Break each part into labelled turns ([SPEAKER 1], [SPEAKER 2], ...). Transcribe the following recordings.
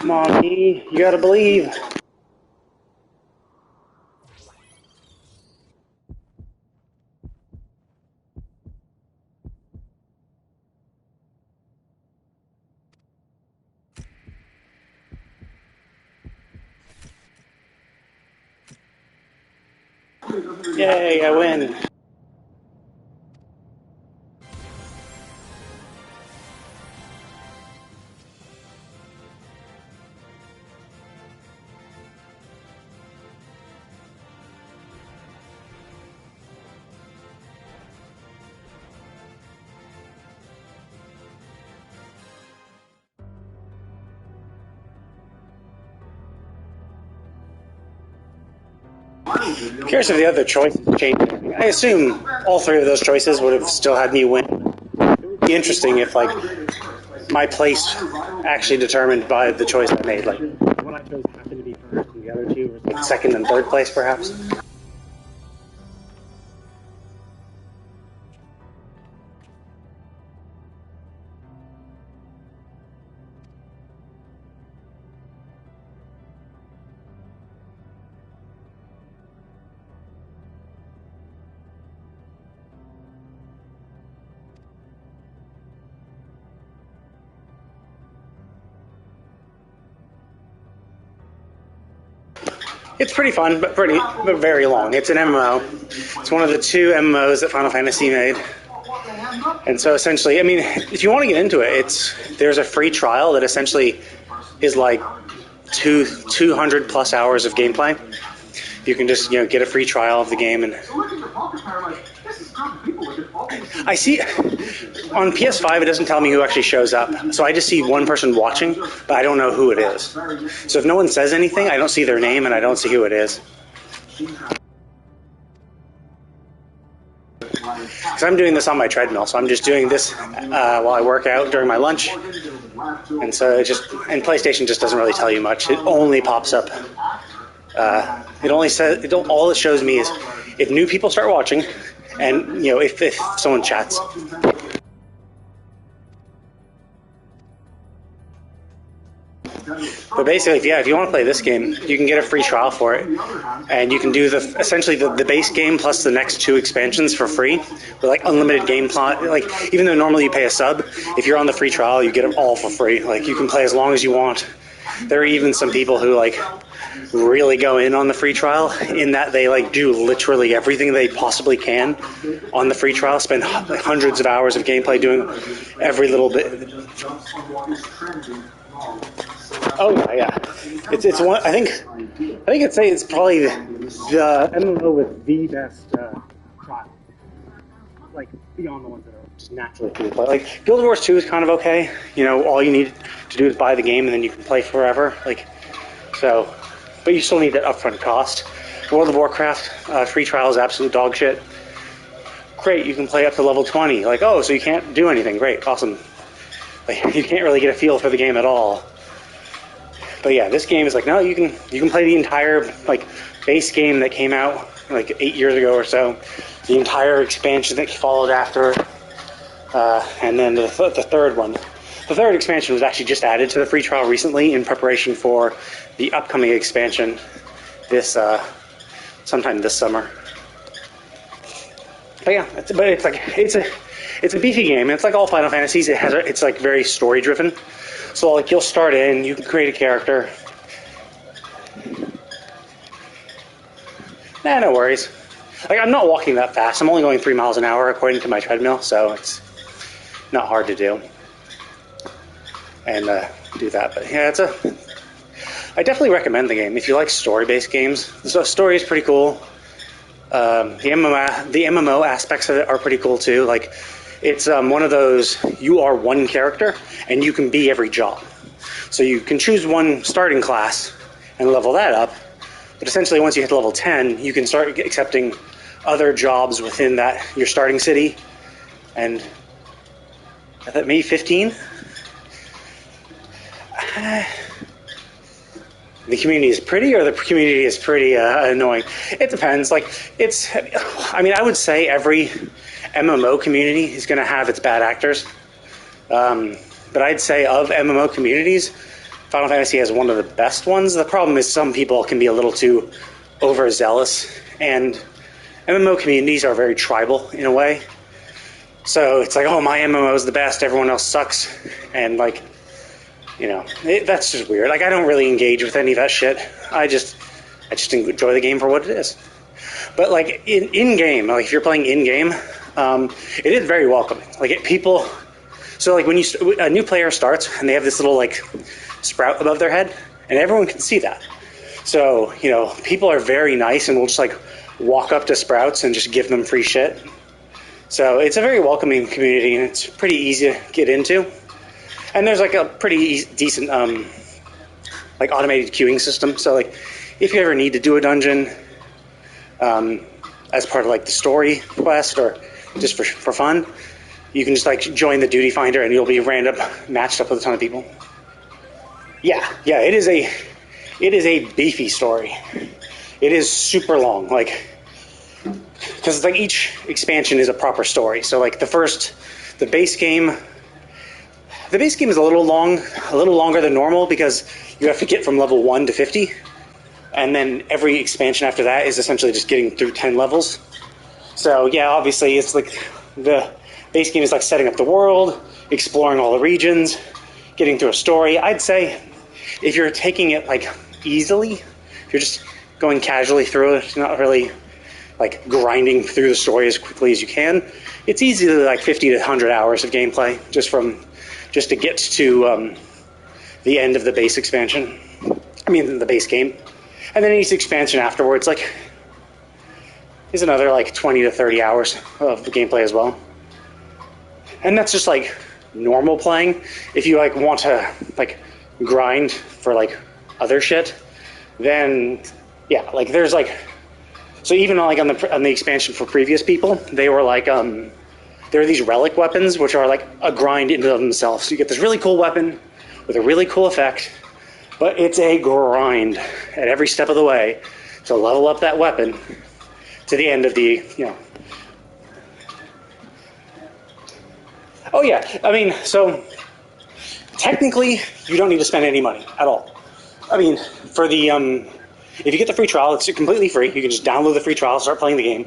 [SPEAKER 1] Come on, E. You gotta believe. Yay, I win. I'm curious if the other choices changed anything. I assume all three of those choices would have still had me win. It would be interesting if, like, my place actually determined by the choice I made. Like, what I chose happened to be first, and the other two were like second and third place, perhaps. It's pretty fun, but very long. It's an MMO. It's one of the two MMOs that Final Fantasy made. And so essentially, I mean, if you want to get into it, there's a free trial that essentially is like 200 plus hours of gameplay. You can just get a free trial of the game, and I see on PS5 it doesn't tell me who actually shows up, so I just see one person watching, but I don't know who it is. So if no one says anything, I don't see their name and I don't see who it is. Because I'm doing this on my treadmill, so I'm just doing this while I work out during my lunch, and so and PlayStation just doesn't really tell you much. It only pops up. It only says all it shows me is if new people start watching, and if someone chats. But basically, if you want to play this game, you can get a free trial for it, and you can do essentially the base game plus the next two expansions for free with like unlimited game plot. Like even though normally you pay a sub, if you're on the free trial, you get it all for free. Like you can play as long as you want. There are even some people who like really go in on the free trial in that they like do literally everything they possibly can on the free trial, spend hundreds of hours of gameplay doing every little bit. Oh yeah. It's one. I think I'd say it's probably the MMO with the best trial. Like beyond the ones that are just naturally free to play. Like Guild Wars 2 is kind of okay. All you need to do is buy the game and then you can play forever. But you still need that upfront cost. World of Warcraft free trial is absolute dog shit. Great, you can play up to level 20. Like, oh, so you can't do anything. Great, awesome. Like, you can't really get a feel for the game at all. But yeah, this game is like, no, you can play the entire like base game that came out like 8 years ago or so, the entire expansion that followed after, and then the third one. The third expansion was actually just added to the free trial recently in preparation for the upcoming expansion sometime this summer. But yeah, it's a beefy game. It's like all Final Fantasies. It's like very story driven. So like you'll start in, you can create a character. No worries. Like I'm not walking that fast. I'm only going 3 miles an hour according to my treadmill, so it's not hard to do. And do that. But yeah, I definitely recommend the game if you like story-based games. The story is pretty cool. The MMO aspects of it are pretty cool too. Like it's one of those, you are one character and you can be every job. So you can choose one starting class and level that up. But essentially once you hit level 10, you can start accepting other jobs within your starting city. And I thought maybe 15? The community is pretty, or the community is pretty annoying. It depends. Like I would say every MMO community is going to have its bad actors. But I'd say of MMO communities, Final Fantasy has one of the best ones. The problem is some people can be a little too overzealous, and MMO communities are very tribal in a way. So it's like, oh, my MMO is the best, everyone else sucks, and like, you know, that's just weird. Like, I don't really engage with any of that shit. I just enjoy the game for what it is. But like in game, like if you're playing in game, it is very welcoming. Like people, so like when a new player starts and they have this little like sprout above their head, and everyone can see that. So you know, people are very nice and will just like walk up to sprouts and just give them free shit. So it's a very welcoming community, and it's pretty easy to get into. And there's like a pretty decent like automated queuing system. So like if you ever need to do a dungeon as part of like the story quest or just for fun, you can just like join the duty finder and you'll be random matched up with a ton of people. Yeah, it is a beefy story. It is super long, like, because like each expansion is a proper story. So like the base game is a little longer than normal because you have to get from level 1 to 50. And then every expansion after that is essentially just getting through 10 levels. So yeah, obviously it's like the base game is like setting up the world, exploring all the regions, getting through a story. I'd say if you're taking it like easily, if you're just going casually through it, not really like grinding through the story as quickly as you can, it's easily like 50 to 100 hours of gameplay just to get to the end of the base expansion. I mean the base game. And then each expansion afterwards, like, is another like 20 to 30 hours of the gameplay as well. And that's just like normal playing. If you like want to like grind for like other shit, then yeah, like there's like, so even like on the expansion for previous people, they were like there are these relic weapons which are like a grind into themselves. So you get this really cool weapon with a really cool effect. But it's a grind at every step of the way to level up that weapon to the end of the, you know. Oh yeah, I mean, so technically you don't need to spend any money at all. I mean, for the, if you get the free trial, it's completely free. You can just download the free trial, start playing the game.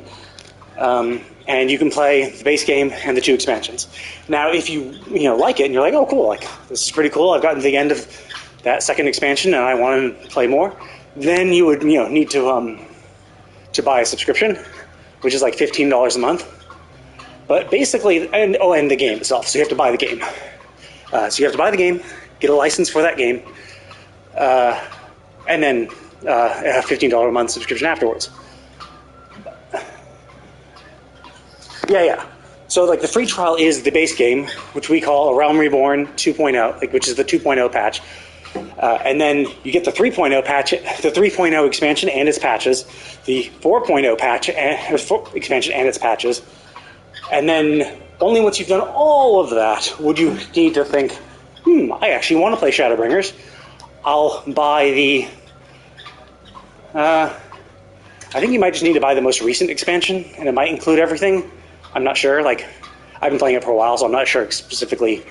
[SPEAKER 1] And you can play the base game and the 2 expansions. Now, if you like it and you're like, oh cool, like this is pretty cool, I've gotten to the end of that second expansion and I want to play more, then you would need to buy a subscription, which is like $15 a month. But basically, and the game itself, so you have to buy the game. So you have to buy the game, get a license for that game, and then a $15 a month subscription afterwards. Yeah. So like the free trial is the base game, which we call A Realm Reborn 2.0, like, which is the 2.0 patch. And then you get the 3.0 patch, the 3.0 expansion and its patches, the 4.0 patch expansion and its patches, and then only once you've done all of that would you need to think, I actually want to play Shadowbringers. I'll buy the. I think you might just need to buy the most recent expansion, and it might include everything. I'm not sure. Like, I've been playing it for a while, so I'm not sure specifically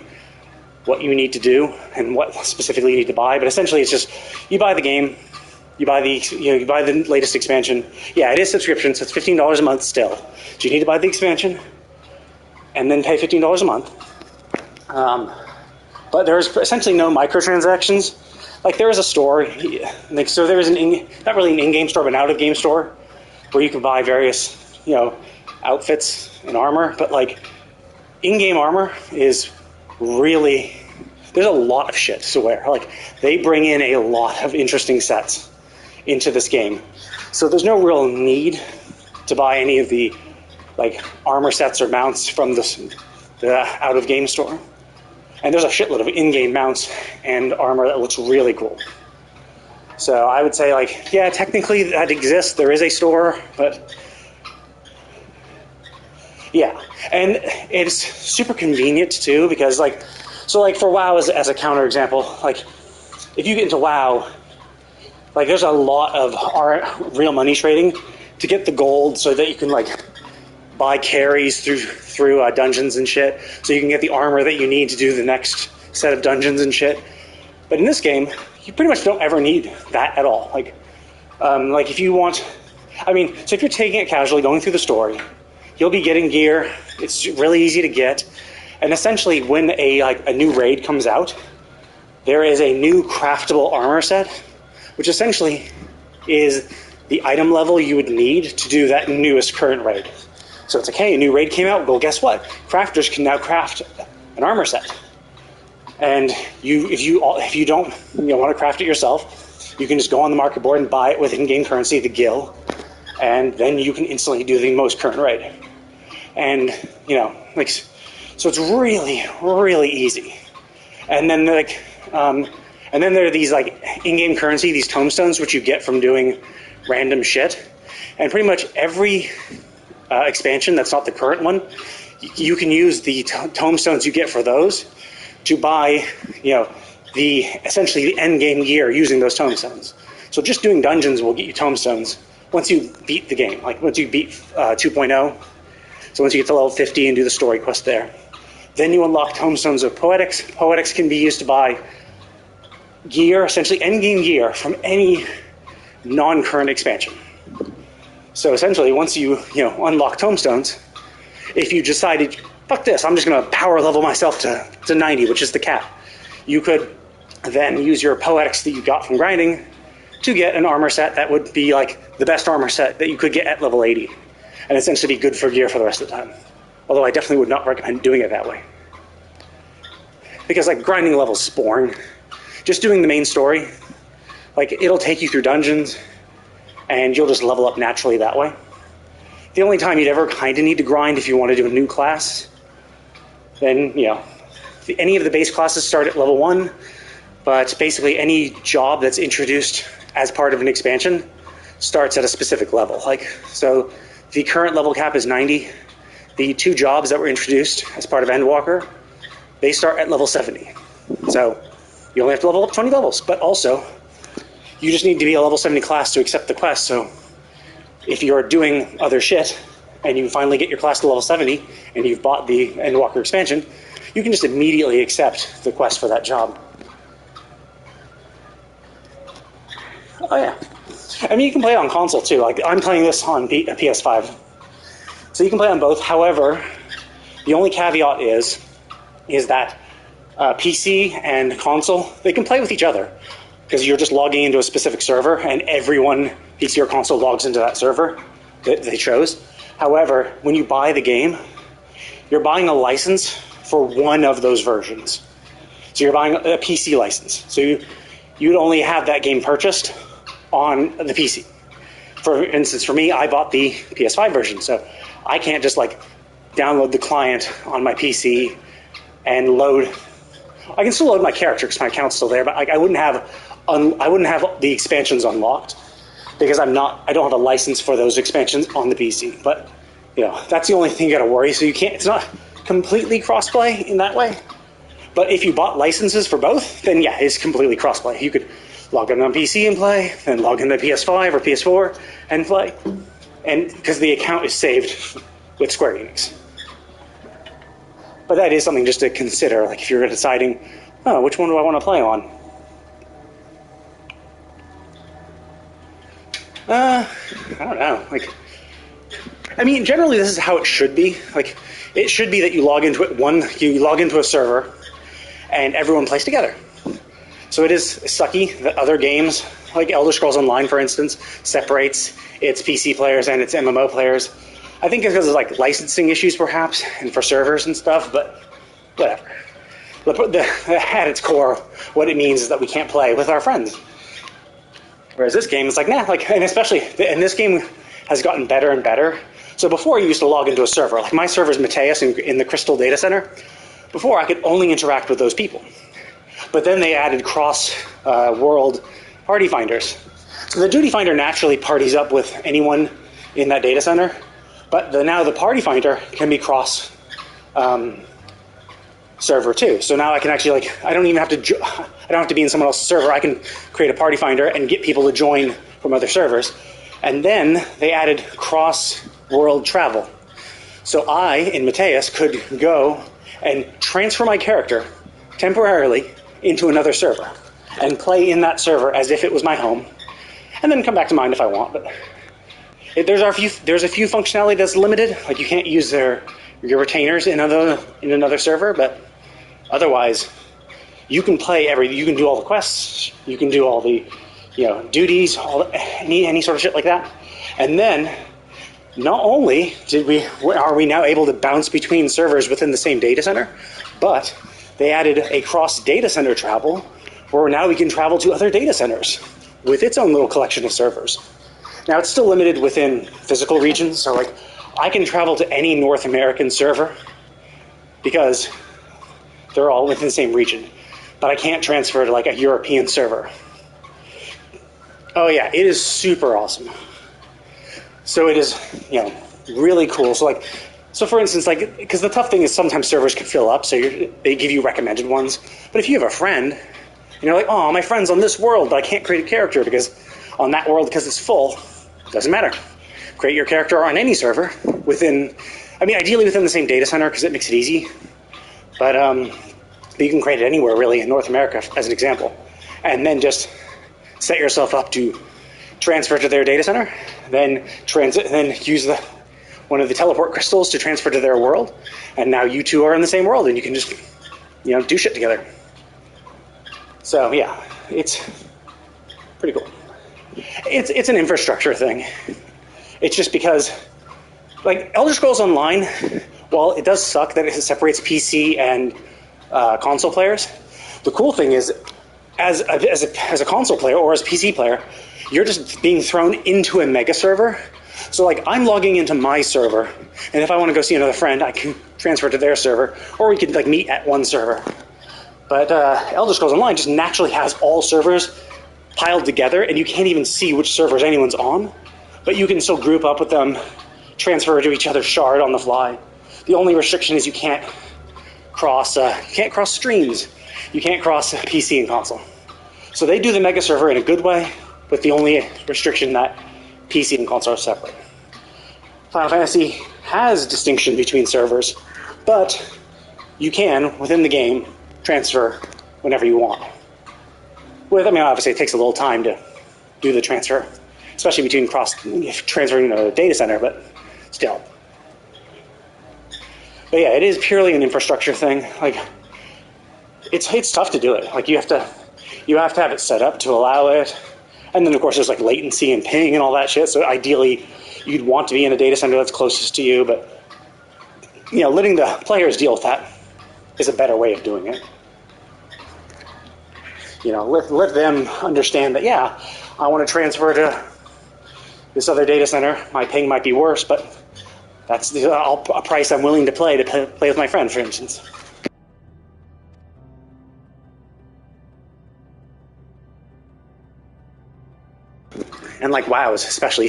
[SPEAKER 1] what you need to do and what specifically you need to buy, but essentially it's just you buy the game, you buy the latest expansion. Yeah, it is subscription, so it's $15 a month still. So you need to buy the expansion and then pay $15 a month. But there's essentially no microtransactions. Like there is a store, like so there is not really an in-game store, but an out-of-game store where you can buy various outfits and armor. But like in-game armor is really, there's a lot of shit to wear. Like they bring in a lot of interesting sets into this game, so there's no real need to buy any of the like armor sets or mounts from the out of game store. And there's a shitload of in-game mounts and armor that looks really cool. So I would say, like, yeah, technically that exists. There is a store, but yeah. And it's super convenient, too, because, like, so, like, for WoW as a counterexample, like, if you get into WoW, like, there's a lot of real money trading to get the gold so that you can, like, buy carries through dungeons and shit, so you can get the armor that you need to do the next set of dungeons and shit. But in this game, you pretty much don't ever need that at all. Like if you want, so if you're taking it casually, going through the story, you'll be getting gear. It's really easy to get. And essentially, when a new raid comes out, there is a new craftable armor set, which essentially is the item level you would need to do that newest current raid. So it's like, hey, a new raid came out. Well, guess what? Crafters can now craft an armor set. And if you don't want to craft it yourself, you can just go on the market board and buy it with in-game currency, the gil, and then you can instantly do the most current raid. And so it's really, really easy. And then there are these in-game currency, these tombstones, which you get from doing random shit. And pretty much every expansion that's not the current one, you can use the tombstones you get for those to buy, essentially the end game gear using those tombstones. So just doing dungeons will get you tombstones once you beat the game, once you beat 2.0. So once you get to level 50 and do the story quest there. Then you unlock tombstones of poetics. Poetics can be used to buy gear, essentially end game gear from any non-current expansion. So essentially, once you unlock tombstones, if you decided, fuck this, I'm just going to power level myself to 90, which is the cap, you could then use your poetics that you got from grinding to get an armor set that would be the best armor set that you could get at level 80, and essentially be good for gear for the rest of the time. Although I definitely would not recommend doing it that way. Because grinding levels is boring. Just doing the main story, it'll take you through dungeons, and you'll just level up naturally that way. The only time you'd ever kind of need to grind if you want to do a new class, then, any of the base classes start at level 1, but basically any job that's introduced as part of an expansion starts at a specific level. So the current level cap is 90. The 2 jobs that were introduced as part of Endwalker, they start at level 70. So you only have to level up 20 levels, but also you just need to be a level 70 class to accept the quest. So if you're doing other shit and you finally get your class to level 70 and you've bought the Endwalker expansion, you can just immediately accept the quest for that job. Oh yeah. You can play it on console too. I'm playing this on PS5. So you can play on both. However, the only caveat is that PC and console, they can play with each other because you're just logging into a specific server and everyone, PC or console, logs into that server that they chose. However, when you buy the game, you're buying a license for one of those versions. So you're buying a PC license. So you'd only have that game purchased on the PC. For instance, for me, I bought the PS5 version, so I can't just download the client on my PC and load. I can still load my character because my account's still there, but I wouldn't have the expansions unlocked because I don't have a license for those expansions on the PC. But that's the only thing you got to worry. So it's not completely crossplay in that way. But if you bought licenses for both, then yeah, it's completely crossplay. You could log in on PC and play, then log into PS5 or PS4 and play, and because the account is saved with Square Enix. But that is something just to consider, if you're deciding, which one do I want to play on? I don't know. Generally this is how it should be. It should be that you log into a server, and everyone plays together. So it is sucky that other games, like Elder Scrolls Online, for instance, separates its PC players and its MMO players. I think it's because of licensing issues, perhaps, and for servers and stuff, but whatever. At its core, what it means is that we can't play with our friends. Whereas this game is nah, and especially, and this game has gotten better and better. So before, you used to log into a server. My server's Mateus in the Crystal Data Center. Before, I could only interact with those people. But then they added cross-world party finders. So the duty finder naturally parties up with anyone in that data center, but now the party finder can be cross server too. So now I can actually I don't have to be in someone else's server. I can create a party finder and get people to join from other servers. And then they added cross-world travel. So I, in Mateus, could go and transfer my character temporarily into another server. and play in that server as if it was my home, and then come back to mine if I want. But there's a few functionality that's limited, like you can't use your retainers in another server, but otherwise you can you can do all the quests, you can do all the duties, any sort of shit like that. And then not only are we now able to bounce between servers within the same data center, but they added a cross data center travel where now we can travel to other data centers with its own little collection of servers. Now it's still limited within physical regions, so like I can travel to any North American server because they're all within the same region, but I can't transfer to like a European server. Oh yeah, it is super awesome. So it is, really cool. So for instance, like, because the tough thing is sometimes servers can fill up, so they give you recommended ones. But if you have a friend, and you're like, oh, my friend's on this world, but I can't create a character because on that world because it's full, doesn't matter. Create your character on any server ideally within the same data center because it makes it easy. But you can create it anywhere really in North America as an example, and then just set yourself up to transfer to their data center, then use one of the teleport crystals to transfer to their world, and now you two are in the same world and you can just do shit together. So yeah, it's pretty cool. It's an infrastructure thing. It's just because like Elder Scrolls Online, while it does suck that it separates PC and console players, the cool thing is as a console player or as a PC player, you're just being thrown into a mega server. So like I'm logging into my server, and if I want to go see another friend, I can transfer to their server, or we could like meet at one server. But Elder Scrolls Online just naturally has all servers piled together, and you can't even see which servers anyone's on. But you can still group up with them, transfer to each other's shard on the fly. The only restriction is you can't cross streams. You can't cross PC and console. So they do the mega server in a good way, with the only restriction that PC and console are separate. Final Fantasy has distinction between servers, but you can, within the game, transfer whenever you want. Obviously it takes a little time to do the transfer, especially between transferring to a data center, but still. But yeah, it is purely an infrastructure thing. Like, it's tough to do it. Like, you have to have it set up to allow it. And then, of course, there's like latency and ping and all that shit. So ideally, you'd want to be in a data center that's closest to you. But, letting the players deal with that is a better way of doing it. Let them understand that, yeah, I want to transfer to this other data center. My ping might be worse, but that's a price I'm willing to play with my friend, for instance. And like WoW's especially.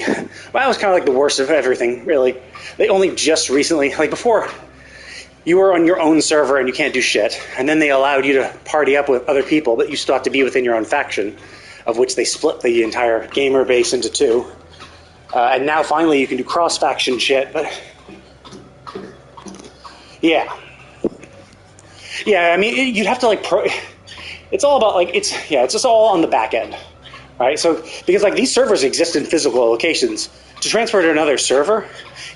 [SPEAKER 1] WoW's kind of like the worst of everything, really. They only just recently, like before, you were on your own server and you can't do shit. And then they allowed you to party up with other people, but you still have to be within your own faction, of which they split the entire gamer base into two. And now finally you can do cross-faction shit, but yeah. Yeah, you'd have to it's all about it's just all on the back end. Right, so because these servers exist in physical locations, to transfer to another server,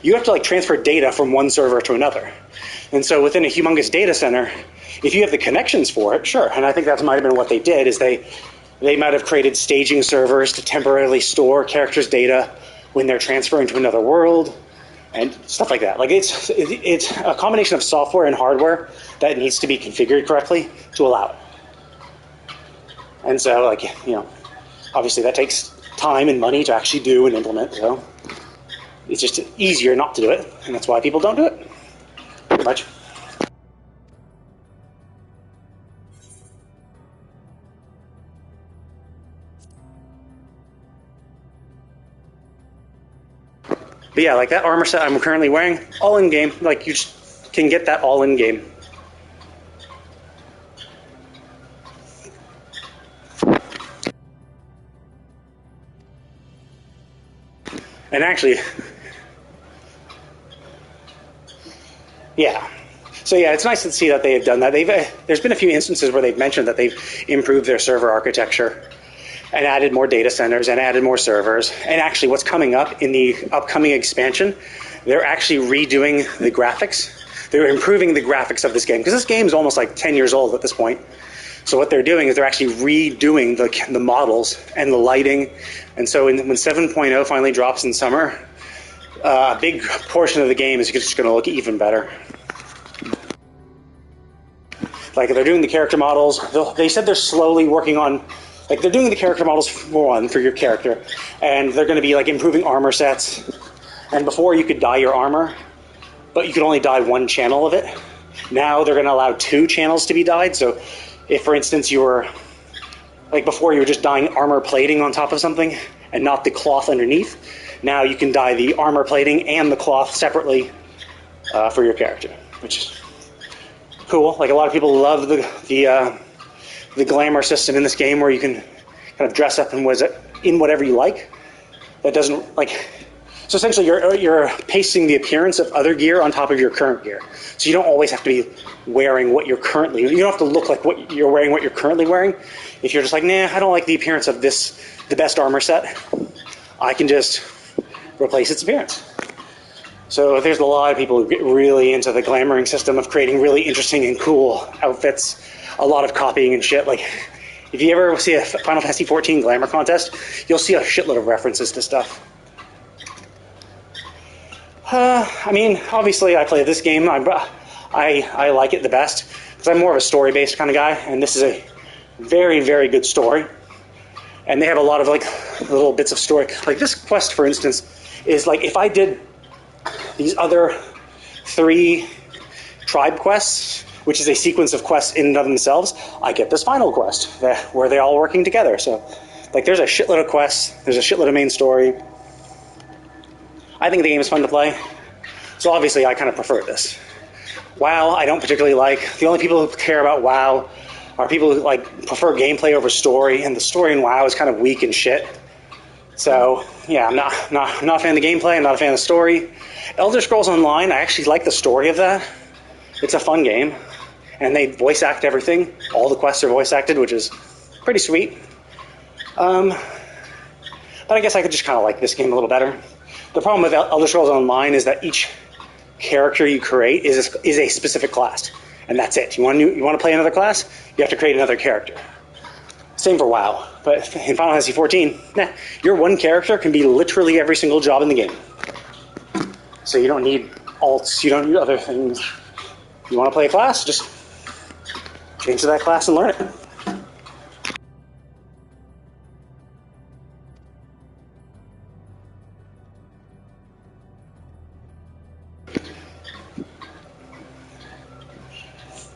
[SPEAKER 1] you have to transfer data from one server to another. And so within a humongous data center, if you have the connections for it, sure. And I think that might have been what they did, is they might have created staging servers to temporarily store characters' data when they're transferring to another world and stuff like that. It's a combination of software and hardware that needs to be configured correctly to allow it. And so obviously that takes time and money to actually do and implement, so it's just easier not to do it, and that's why people don't do it, pretty much. But yeah, that armor set I'm currently wearing, all in-game, you just can get that all in-game. And actually, yeah. So yeah, it's nice to see that they've done that. There's been a few instances where they've mentioned that they've improved their server architecture and added more data centers and added more servers. And actually what's coming up in the upcoming expansion, they're actually redoing the graphics. They're improving the graphics of this game, because this game is almost like 10 years old at this point. So what they're doing is they're actually redoing the models and the lighting. And so when 7.0 finally drops in summer, a big portion of the game is just going to look even better. Like, they're doing the character models. They said they're slowly working on, like, they're doing the character models for your character, and they're going to be like improving armor sets. And before you could dye your armor, but you could only dye one channel of it. Now they're going to allow 2 channels to be dyed. So if, for instance, you were, like before you were just dyeing armor plating on top of something and not the cloth underneath, now you can dye the armor plating and the cloth separately for your character, which is cool. Like, a lot of people love the glamour system in this game, where you can kind of dress up in whatever you like. That doesn't, like, so essentially you're pasting the appearance of other gear on top of your current gear. So you don't always have to be wearing what you're currently, you don't have to look like what you're currently wearing. If you're just like, nah, I don't like the appearance of the best armor set, I can just replace its appearance. So there's a lot of people who get really into the glamoring system of creating really interesting and cool outfits, a lot of copying and shit. Like, if you ever see a Final Fantasy XIV glamour contest, you'll see a shitload of references to stuff. I mean, obviously I play this game. I like it the best because I'm more of a story-based kind of guy, and this is a very, very good story. And they have a lot of, like, little bits of story. Like, this quest, for instance, is like, if I did these other 3 tribe quests, which is a sequence of quests in and of themselves, I get this final quest where they're all working together. So, like, there's a shitload of quests, there's a shitload of main story. I think the game is fun to play, so obviously I kind of prefer this. WoW, I don't particularly like. The only people who care about WoW are people who, like, prefer gameplay over story, and the story in WoW is kind of weak and shit. So, yeah, I'm not a fan of the gameplay, I'm not a fan of the story. Elder Scrolls Online, I actually like the story of that. It's a fun game, and they voice act everything. All the quests are voice acted, which is pretty sweet. But I guess I could just kind of like this game a little better. The problem with Elder Scrolls Online is that each character you create is a specific class, and that's it. You want to play another class, you have to create another character. Same for WoW, but in Final Fantasy XIV, your one character can be literally every single job in the game. So you don't need alts, you don't need other things. You want to play a class, just change to that class and learn it.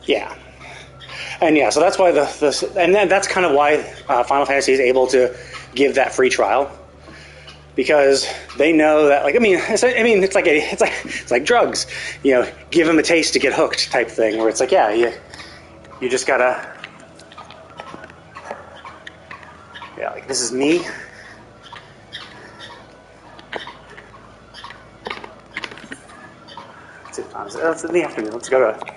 [SPEAKER 1] Yeah. And yeah, so that's why that's kind of why Final Fantasy is able to give that free trial, because they know that, like, it's like drugs, you know, give them a taste to get hooked type thing, where it's like, yeah, you just gotta, yeah, like, this is me. It's in the afternoon. Let's go to.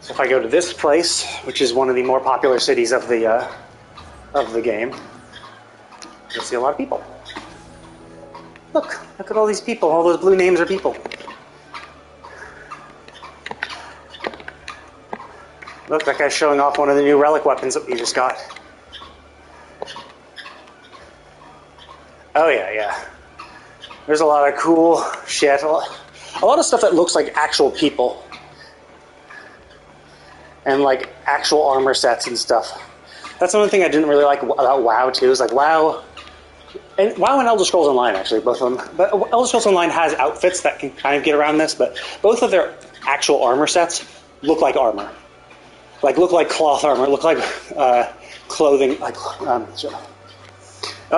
[SPEAKER 1] So if I go to this place, which is one of the more popular cities of the game, you'll see a lot of people. Look at all these people. All those blue names are people. Look, that guy's showing off one of the new relic weapons that we just got. Oh yeah. There's a lot of cool shit. A lot of stuff that looks like actual people. And, like, actual armor sets and stuff. That's one thing I didn't really like about WoW, too, is, like, WoW and Elder Scrolls Online, actually, both of them. But Elder Scrolls Online has outfits that can kind of get around this, but both of their actual armor sets look like armor. Like, look like cloth armor, look like clothing, like, oh,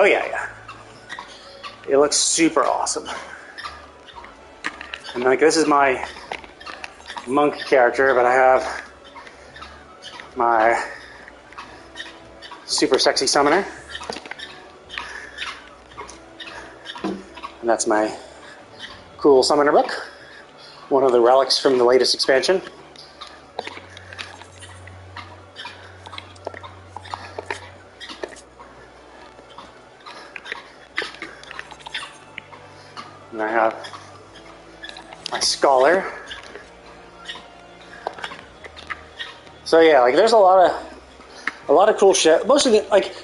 [SPEAKER 1] yeah. It looks super awesome. And, like, this is my monk character, but I have my super sexy summoner. And that's my cool summoner book. One of the relics from the latest expansion. Scholar. So yeah, like there's a lot of cool shit. Most of the, like,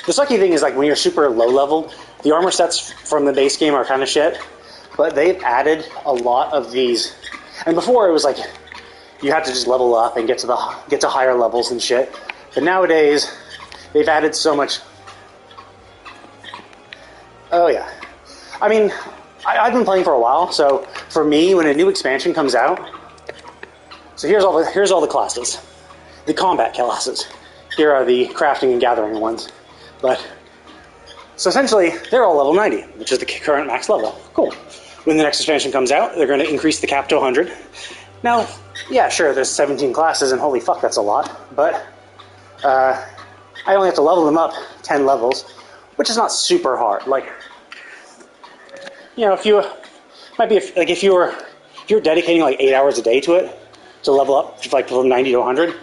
[SPEAKER 1] the sucky thing is like when you're super low level, the armor sets from the base game are kind of shit. But they've added a lot of these, and before it was like you had to just level up and get to higher levels and shit. But nowadays they've added so much. Oh yeah, I mean, I've been playing for a while, so for me, when a new expansion comes out, so here's all the classes, the combat classes. Here are the crafting and gathering ones, but so essentially they're all level 90, which is the current max level. Cool. When the next expansion comes out, they're going to increase the cap to 100. Now, yeah, sure, there's 17 classes, and holy fuck, that's a lot, but I only have to level them up 10 levels, which is not super hard. Like, you know, if you're dedicating like 8 hours a day to it to level up like from 90 to 100,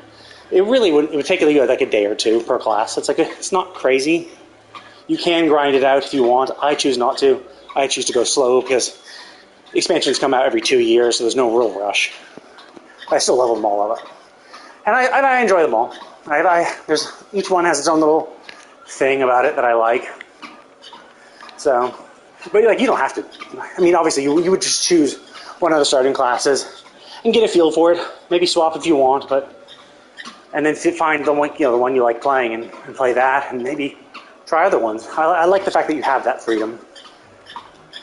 [SPEAKER 1] it would take you like a day or two per class. It's not crazy. You can grind it out if you want. I choose not to. I choose to go slow because expansions come out every 2 years, so there's no real rush. I still level them all up, and I enjoy them all. Each one has its own little thing about it that I like. So, but like you don't have to. I mean, obviously you would just choose one of the starting classes and get a feel for it. Maybe swap if you want, and then find the one you like playing and play that, and maybe try other ones. I like the fact that you have that freedom.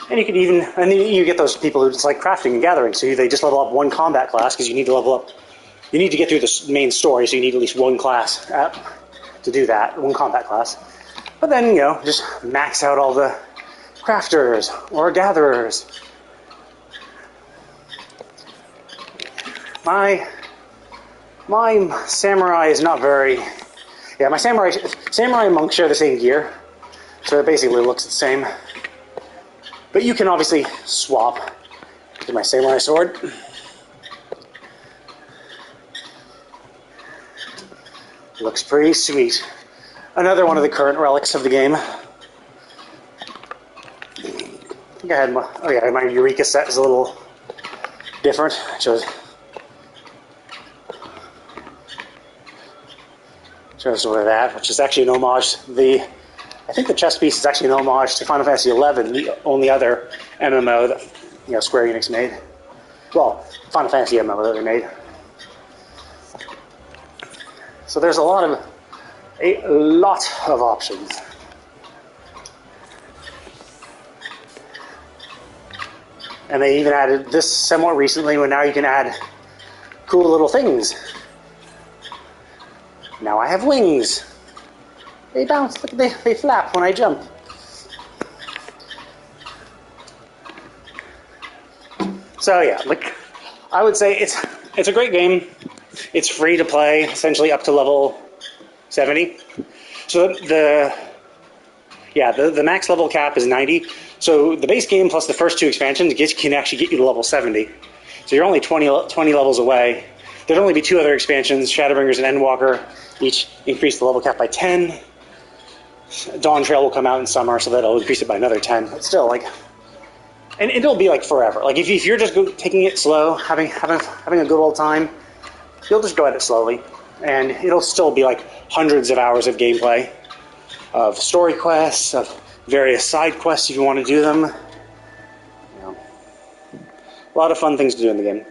[SPEAKER 1] And you get those people who just like crafting and gathering, so they just level up one combat class because you need to level up. You need to get through the main story, so you need at least one class to do that, one combat class. But then, just max out all the crafters or gatherers. My samurai is not very... Yeah, my samurai and monk share the same gear, so it basically looks the same. But you can obviously swap to my samurai sword. Looks pretty sweet. Another one of the current relics of the game. I think I had my Eureka set is a little different. Shows sort of that, which is actually an homage. I think the chess piece is actually an homage to Final Fantasy XI, the only other MMO that Square Enix made. Well, Final Fantasy MMO that they made. So there's a lot of options. And they even added this somewhat recently, where now you can add cool little things. Now I have wings. They bounce, look, they flap when I jump. So yeah, I would say it's a great game. It's free to play, essentially up to level 70. So the max level cap is 90. So the base game plus the first two expansions can actually get you to level 70. So you're only 20 levels away. There'd only be two other expansions, Shadowbringers and Endwalker, each increase the level cap by 10. Dawn Trail will come out in summer, so that'll increase it by another 10. But still, and it'll be forever. If you're just taking it slow, having a good old time, you'll just go at it slowly, and it'll still be hundreds of hours of gameplay, of story quests, of various side quests if you want to do them. A lot of fun things to do in the game.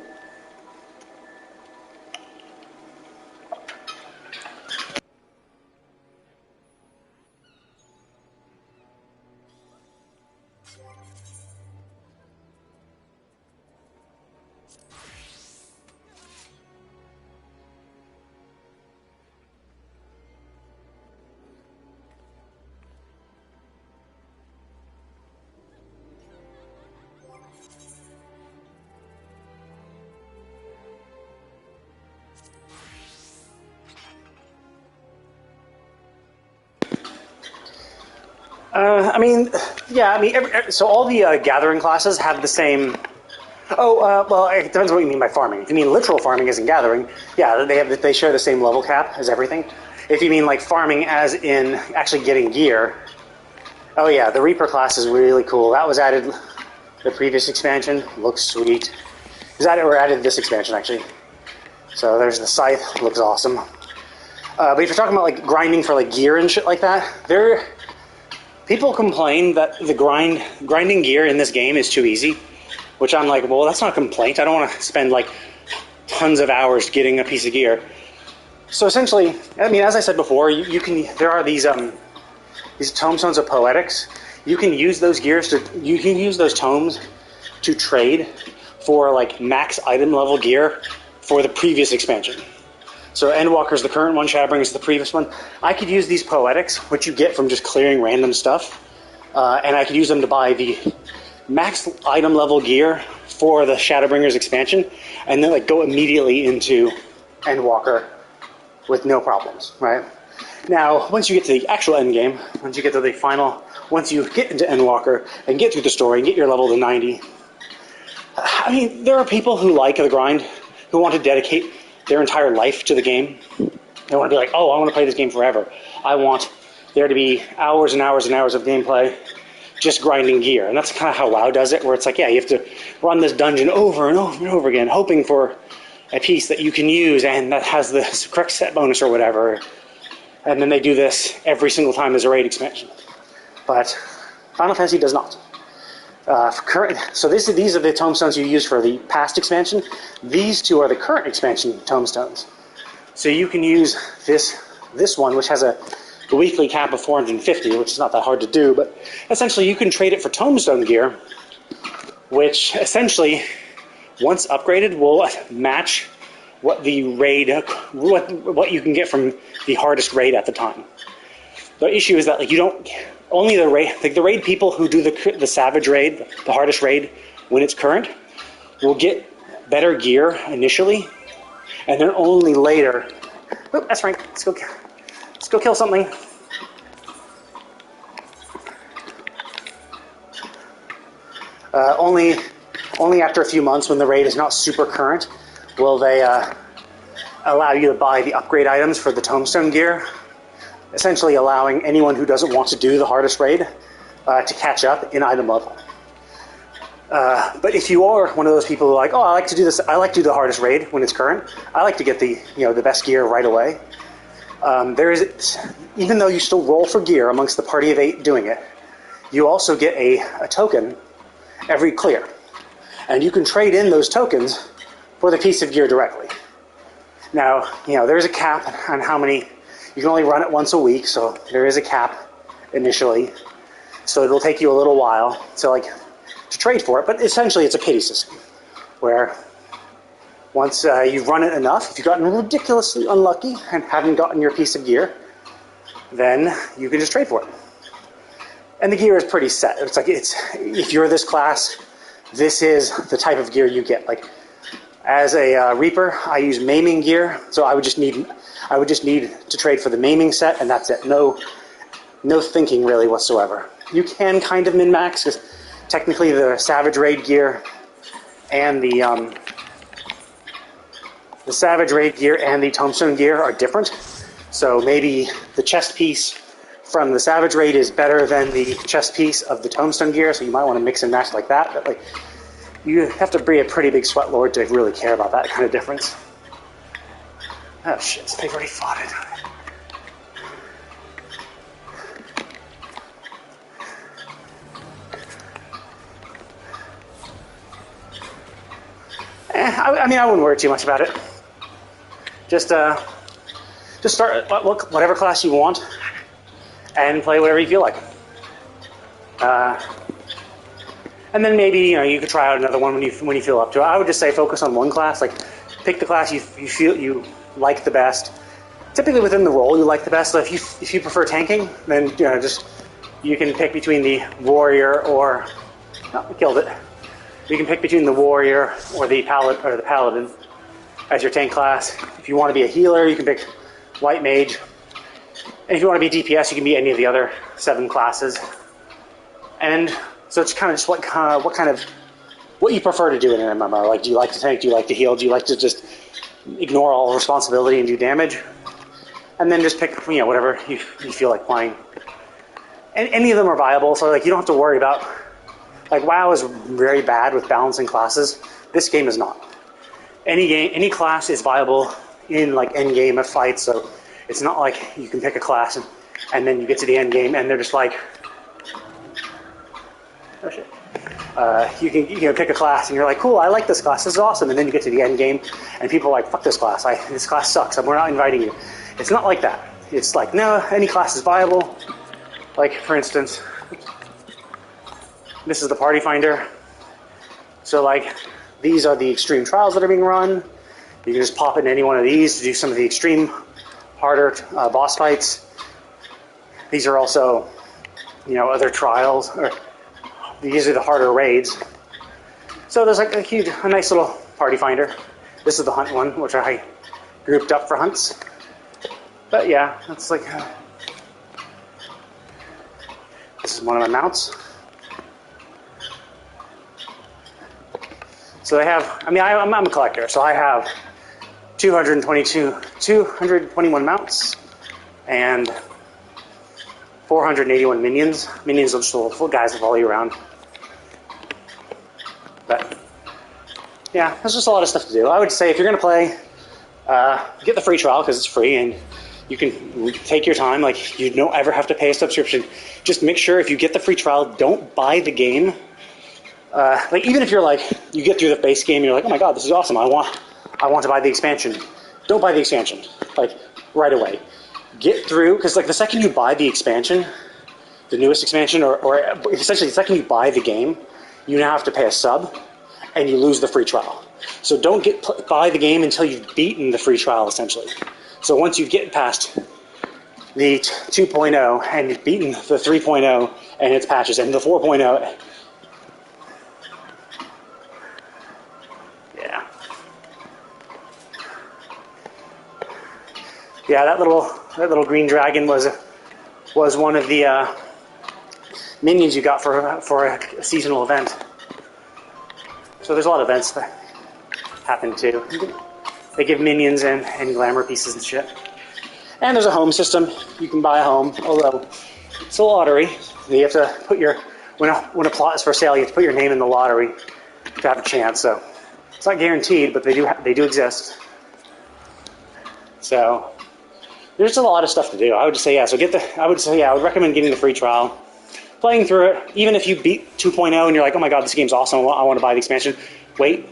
[SPEAKER 1] So all the gathering classes have the same. Well, it depends on what you mean by farming. If you mean literal farming as in gathering, yeah, they share the same level cap as everything. If you mean farming as in actually getting gear, oh yeah, the Reaper class is really cool. That was added the previous expansion. Looks sweet. added this expansion actually. So there's the scythe, looks awesome. But if you're talking about like grinding for like gear and shit like that, people complain that the grinding gear in this game is too easy, which I'm like, well, that's not a complaint. I don't want to spend like tons of hours getting a piece of gear. So essentially, I mean, as I said before, there are these tomestones of poetics. You can use those tomes to trade for like max item level gear for the previous expansion. So Endwalker's the current one, Shadowbringer's the previous one. I could use these poetics, which you get from just clearing random stuff, and I could use them to buy the max item level gear for the Shadowbringer's expansion, and then like go immediately into Endwalker with no problems, right? Now, once you get to the actual end game, once you get into Endwalker and get through the story and get your level to 90, I mean, there are people who like the grind, who want to dedicate their entire life to the game. They want to be like, oh, I want to play this game forever. I want there to be hours and hours and hours of gameplay just grinding gear. And that's kind of how WoW does it, where it's like, yeah, you have to run this dungeon over and over and over again, hoping for a piece that you can use and that has the correct set bonus or whatever. And then they do this every single time there's a raid expansion. But Final Fantasy does not. So these are the tomestones you use for the past expansion. These two are the current expansion tomestones. So you can use this one, which has a weekly cap of 450, which is not that hard to do, but essentially you can trade it for tombstone gear, which essentially, once upgraded, will match what the raid, what you can get from the hardest raid at the time. The issue is that like you don't. Only the raid people who do the Savage raid, the hardest raid, when it's current, will get better gear initially, and then only later. Oh, that's Frank. Let's go kill something. Only after a few months, when the raid is not super current, will they allow you to buy the upgrade items for the tombstone gear. Essentially allowing anyone who doesn't want to do the hardest raid to catch up in item level. But if you are one of those people who are like, oh, I like to do this, I like to do the hardest raid when it's current, I like to get the best gear right away. Even though you still roll for gear amongst the party of 8 doing it, you also get a token every clear. And you can trade in those tokens for the piece of gear directly. Now, there's a cap on how many. You can only run it once a week, so there is a cap initially. So it'll take you a little while to trade for it, but essentially it's a pity system, where once you've run it enough, if you've gotten ridiculously unlucky and haven't gotten your piece of gear, then you can just trade for it. And the gear is pretty set. It's like if you're this class, this is the type of gear you get. Like as a Reaper, I use maiming gear, so I would just need to trade for the maiming set, and that's it. No thinking really whatsoever. You can kind of min-max, because technically the Savage Raid gear and the Savage Raid gear and the Tombstone gear are different. So maybe the chest piece from the Savage Raid is better than the chest piece of the Tombstone gear, so you might want to mix and match like that. But you have to be a pretty big sweat lord to really care about that kind of difference. Oh shit, they've already fought it. I mean, I wouldn't worry too much about it. Just start whatever class you want and play whatever you feel like. And then maybe you could try out another one when you feel up to it. I would just say focus on one class. Like pick the class you feel you like the best. Typically within the role you like the best. So if you prefer tanking, then you can pick between the warrior or killed it. You can pick between the warrior or the paladin as your tank class. If you want to be a healer, you can pick white mage. And if you want to be DPS, you can be any of the other 7 classes. And so it's kind of just what you prefer to do in an MMO. Like, do you like to tank? Do you like to heal? Do you like to just ignore all responsibility and do damage? And then just pick whatever you feel like playing. And any of them are viable, so you don't have to worry about. WoW is very bad with balancing classes, This game is not. Any class is viable in like end game of fights, so it's not like you can pick a class and then you get to the end game and they're just like, oh shit. You can pick a class and you're like, cool, I like this class, this is awesome, and then you get to the end game and people are like, fuck this class, this class sucks, we're not inviting you. It's not like that. It's like, no, any class is viable. Like, for instance, this is the party finder. So like, these are the extreme trials that are being run. You can just pop in any one of these to do some of the extreme, harder boss fights. These are also, other trials, or these are the harder raids. So there's like a nice little party finder. This is the hunt one, which I grouped up for hunts. But yeah, that's like, this is one of my mounts. So they have, I'm a collector, so I have 221 mounts and 481 minions. Minions are just little guys that follow you around. But yeah, there's just a lot of stuff to do. I would say if you're going to play, get the free trial because it's free and you can take your time. Like, you don't ever have to pay a subscription. Just make sure if you get the free trial, don't buy the game. Like, even if you're like, you get through the base game and you're like, oh my god, this is awesome, I want to buy the expansion. Don't buy the expansion, like, right away. Get through, because like the second you buy the expansion, the newest expansion, or essentially the second you buy the game, you now have to pay a sub, and you lose the free trial. So don't buy the game until you've beaten the free trial, essentially. So once you get past the 2.0 and you've beaten the 3.0 and its patches and the 4.0, yeah, that little green dragon was one of the minions you got for a seasonal event. So there's a lot of events that happen too. They give minions and glamour pieces and shit. And there's a home system. You can buy a home, although it's a lottery. You have to put when a plot is for sale, you have to put your name in the lottery to have a chance. So it's not guaranteed, but they do exist. So there's a lot of stuff to do. I would say yeah. So I would recommend getting the free trial, playing through it. Even if you beat 2.0 and you're like, oh my god, this game's awesome, I want to buy the expansion. Wait,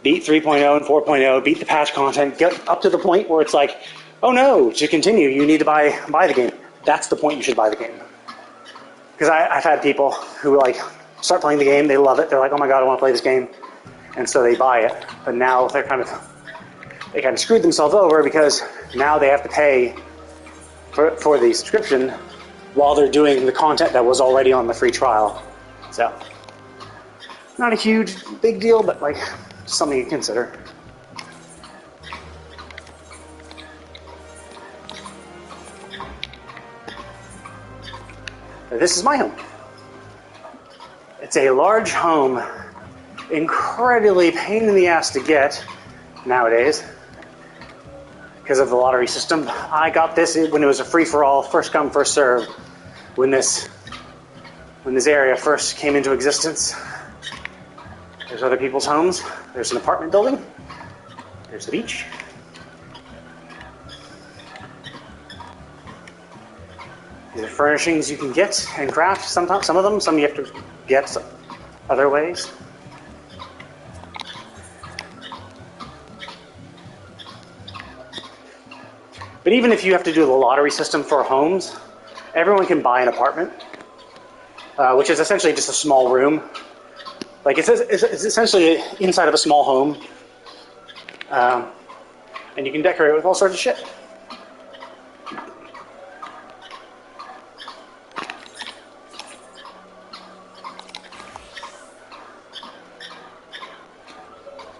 [SPEAKER 1] beat 3.0 and 4.0, beat the patch content, get up to the point where it's like, oh no, to continue, you need to buy the game. That's the point you should buy the game. Because I've had people who like start playing the game, they love it, they're like, oh my god, I want to play this game, and so they buy it. But now they kind of screwed themselves over because now they have to pay for the subscription while they're doing the content that was already on the free trial. So, not a huge, big deal, but like something to consider. This is my home. It's a large home, incredibly pain in the ass to get nowadays because of the lottery system. I got this when it was a free-for-all, first come, first serve. When this area first came into existence. There's other people's homes. There's an apartment building. There's the beach. These are furnishings you can get and craft. Sometimes, some of them, some you have to get other ways. But even if you have to do the lottery system for homes, everyone can buy an apartment, which is essentially just a small room. Like it's essentially inside of a small home, and you can decorate it with all sorts of shit.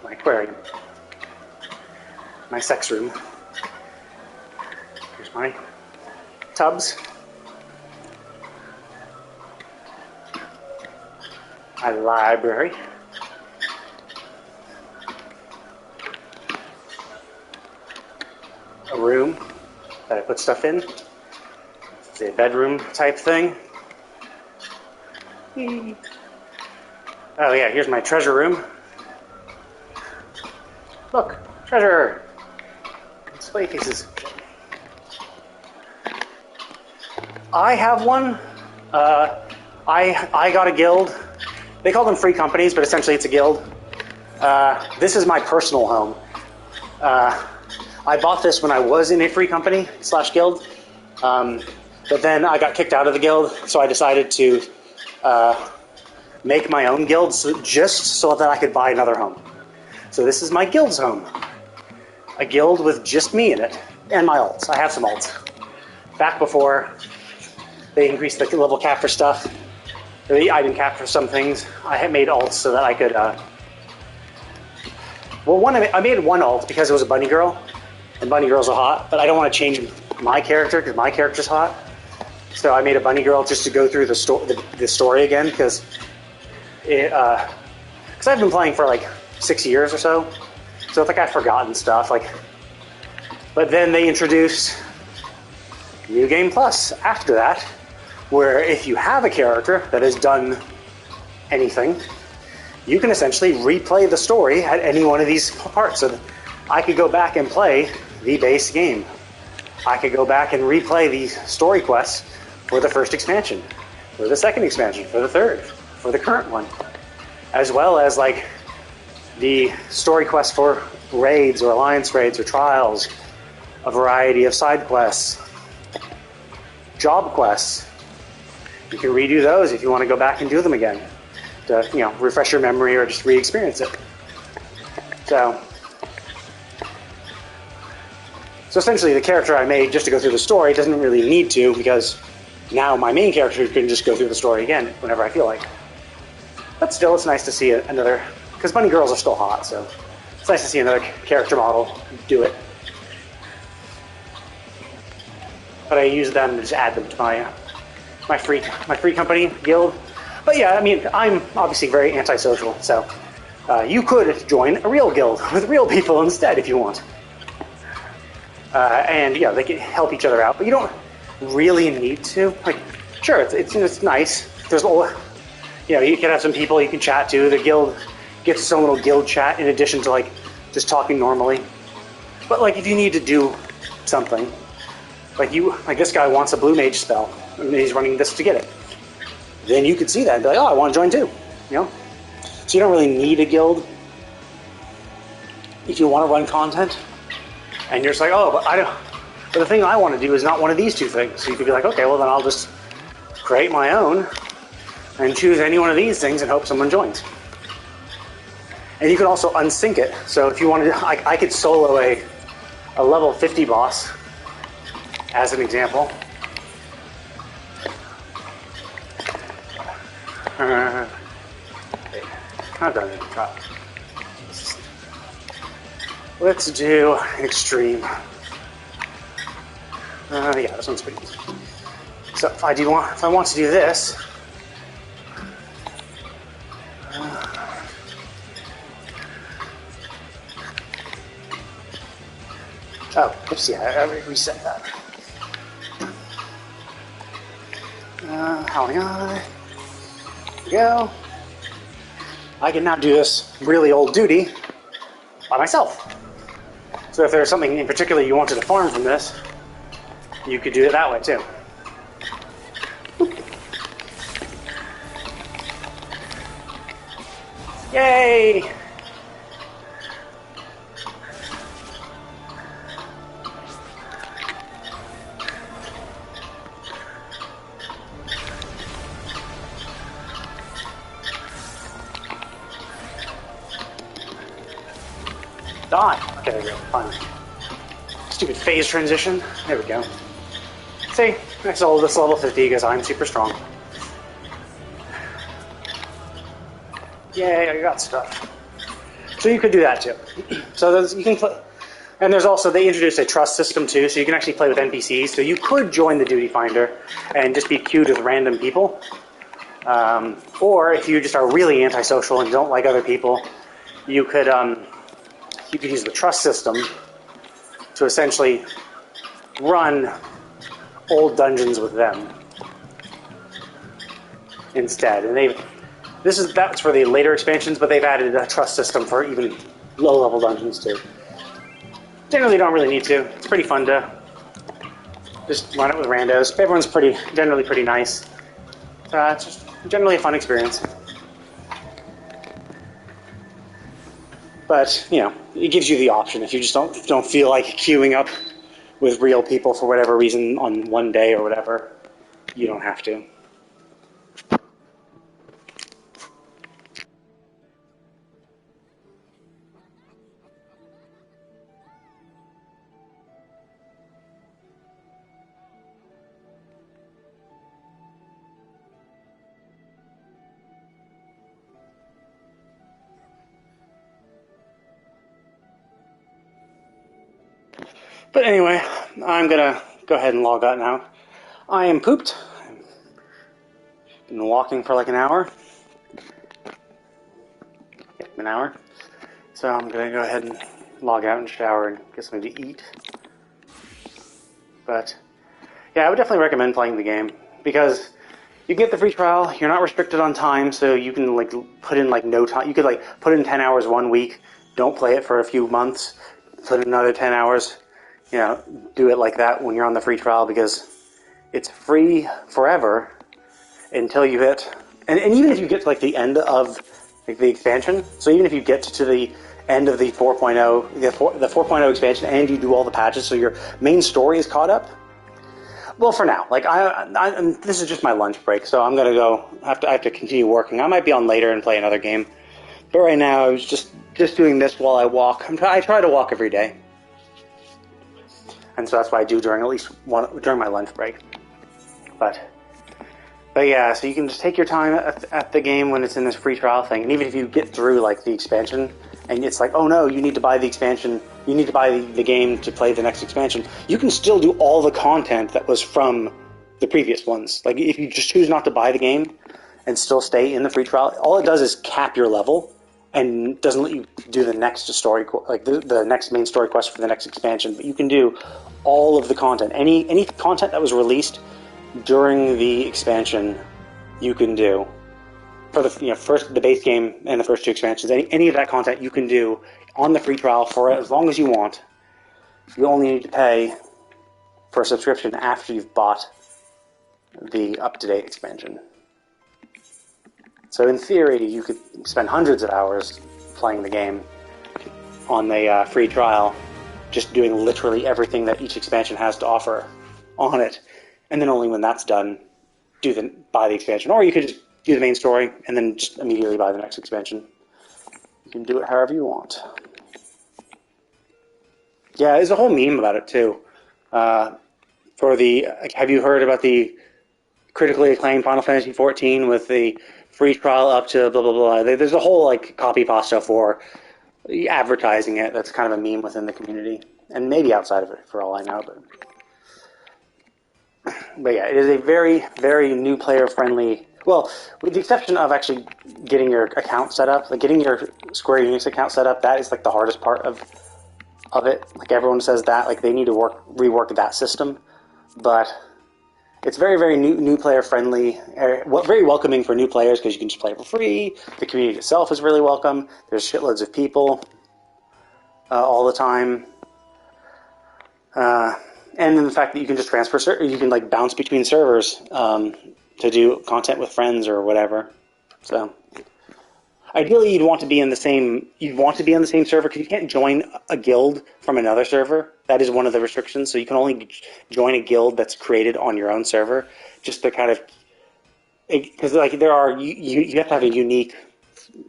[SPEAKER 1] My aquarium, my sex room. Here's my tubs. My library. A room that I put stuff in. It's a bedroom type thing. Oh yeah, here's my treasure room. Treasure! Display cases. I have one. I got a guild. They call them free companies, but essentially it's a guild. This is my personal home. I bought this when I was in a free company / guild, but then I got kicked out of the guild, so I decided to make my own guild just so that I could buy another home. So this is my guild's home. A guild with just me in it, and my alts. I have some alts. Back before they increased the level cap for stuff, or the item cap for some things, I had made alts so that I could... I made one alt because it was a bunny girl, and bunny girls are hot, but I don't want to change my character because my character's hot. So I made a bunny girl just to go through the story again, because I've been playing for like 6 years or so. So it's like I've forgotten stuff. But then they introduced New Game Plus after that, where if you have a character that has done anything, you can essentially replay the story at any one of these parts. So I could go back and play the base game. I could go back and replay the story quests for the first expansion, for the second expansion, for the third, for the current one, as well as like the story quests for raids or alliance raids or trials, a variety of side quests, job quests. You can redo those if you want to go back and do them again to, refresh your memory or just re-experience it. So essentially the character I made just to go through the story doesn't really need to, because now my main character can just go through the story again whenever I feel like. But still, it's nice to see another, because bunny girls are still hot, so it's nice to see another character model do it. But I use them to just add them to my free company guild. But yeah, I mean, I'm obviously very antisocial, so you could join a real guild with real people instead if you want. And yeah, they can help each other out, but you don't really need to. Like, sure, it's nice. There's you can have some people you can chat to. The guild gets its own little guild chat in addition to like just talking normally. But like, if you need to do something, like this guy wants a blue mage spell, and he's running this to get it, then you could see that and be like, oh, I want to join too. So you don't really need a guild if you want to run content. And you're just like, oh, but the thing I want to do is not one of these two things. So you could be like, okay, well then I'll just create my own and choose any one of these things and hope someone joins. And you can also unsync it. So if you wanted to, I could solo a level 50 boss as an example. I've done it. Let's do an extreme. Yeah, this one's pretty easy. So if I want to do this, oops, yeah, I reset that. How on? There we go. I can now do this really old duty by myself. So if there's something in particular you wanted to farm from this, you could do it that way too. Yay! Die. Okay, there we go. Finally. Stupid phase transition. There we go. See, I sold this level 50 because I'm super strong. Yay, I got stuff. So you could do that too. So you can play, and there's also, they introduced a trust system too, so you can actually play with NPCs. So you could join the duty finder and just be queued with random people. Or if you just are really antisocial and don't like other people, you could use the trust system to essentially run old dungeons with them instead. And that's for the later expansions, but they've added a trust system for even low-level dungeons too. Generally, don't really need to. It's pretty fun to just run it with randos. Everyone's generally pretty nice. It's just generally a fun experience. But, you know, it gives you the option. If you just don't feel like queuing up with real people for whatever reason on one day or whatever, you don't have to. But anyway, I'm gonna go ahead and log out now. I am pooped. I've been walking for like an hour. Yep, an hour. So I'm gonna go ahead and log out and shower and get something to eat. But yeah, I would definitely recommend playing the game because you get the free trial. You're not restricted on time, so you can like put in like no time. You could like put in 10 hours one week, don't play it for a few months, put in another 10 hours. You know, do it like that when you're on the free trial because it's free forever until you hit. And even if you get to like the end of like the expansion, so even if you get to the end of the 4.0, the 4.0 expansion, and you do all the patches, so your main story is caught up. Well, for now, like this is just my lunch break, so I'm gonna go. I have to continue working. I might be on later and play another game, but right now I was just doing this while I walk. I try to walk every day. And so that's what I do during my lunch break. But yeah, so you can just take your time at the game when it's in this free trial thing. And even if you get through like the expansion and it's like, oh no, you need to buy the expansion, you need to buy the game to play the next expansion, you can still do all the content that was from the previous ones. Like if you just choose not to buy the game and still stay in the free trial, all it does is cap your level and doesn't let you do the next story, like the next main story quest for the next expansion. But you can do all of the content, any content that was released during the expansion, you can do for the base game and the first two expansions. Any of that content you can do on the free trial for as long as you want. You only need to pay for a subscription after you've bought the up-to-date expansion. So in theory, you could spend hundreds of hours playing the game on the free trial, just doing literally everything that each expansion has to offer on it, and then only when that's done, buy the expansion. Or you could just do the main story and then just immediately buy the next expansion. You can do it however you want. Yeah, there's a whole meme about it too. Have you heard about the critically acclaimed Final Fantasy XIV with the free trial up to blah blah blah? There's a whole like copy pasta for advertising it. That's kind of a meme within the community, and maybe outside of it, for all I know. But yeah, it is a very, very new player friendly. Well, with the exception of actually getting your account set up, like getting your Square Enix account set up, that is like the hardest part of it. Like everyone says that, like they need to rework that system, but it's very, very new player friendly, very welcoming for new players because you can just play for free. The community itself is really welcome. There's shitloads of people all the time. And then the fact that you can just you can like bounce between servers to do content with friends or whatever. So ideally, you'd want to be in the same server because you can't join a guild from another server. That is one of the restrictions. So you can only join a guild that's created on your own server, just to kind of because like you have to have a unique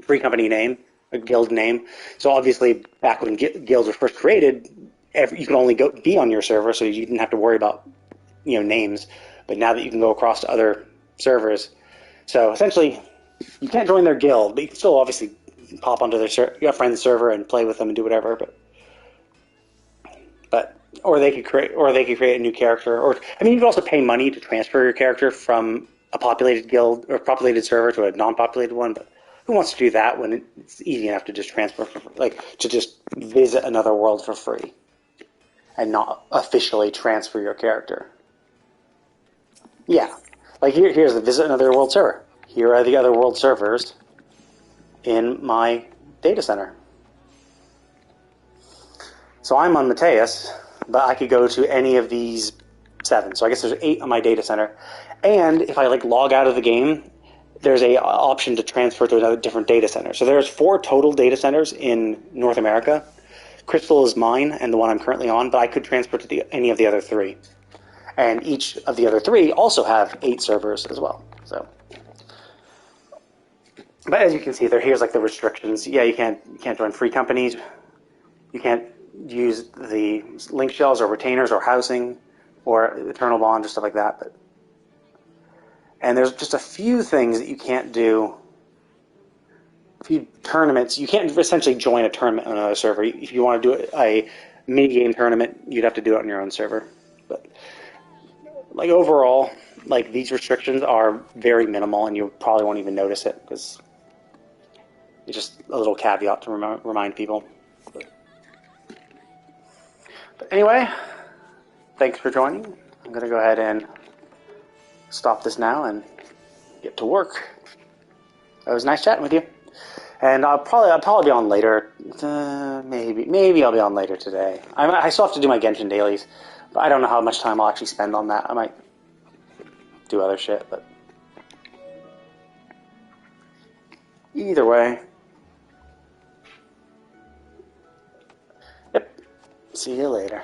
[SPEAKER 1] free company name, a guild name. So obviously, back when guilds were first created, you could only be on your server, so you didn't have to worry about names. But now that you can go across to other servers, so essentially you can't join their guild, but you can still obviously pop onto your friend's server and play with them and do whatever. Or they could create a new character, or you could also pay money to transfer your character from a populated guild or populated server to a non-populated one. But who wants to do that when it's easy enough to just transfer, to just visit another world for free and not officially transfer your character? Yeah, like here's the visit another world server. Here are the other world servers in my data center. So I'm on Mateus, but I could go to any of these 7. So I guess there's 8 on my data center. And if I like log out of the game, there's a option to transfer to another different data center. So there's 4 total data centers in North America. Crystal is mine and the one I'm currently on, but I could transfer to any of the other 3. And each of the other 3 also have 8 servers as well. So, but as you can see, here's like the restrictions. Yeah, you can't join free companies. You can't use the link shells or retainers or housing or eternal bond or stuff like that. And there's just a few things that you can't do. A few tournaments. You can't essentially join a tournament on another server. If you want to do a mini-game tournament, you'd have to do it on your own server. But like overall, like these restrictions are very minimal, and you probably won't even notice it because it's just a little caveat to remind people. But anyway, thanks for joining. I'm going to go ahead and stop this now and get to work. It was nice chatting with you. And I'll probably be on later. Maybe I'll be on later today. I still have to do my Genshin dailies, but I don't know how much time I'll actually spend on that. I might do other shit, but either way. Yep. See you later.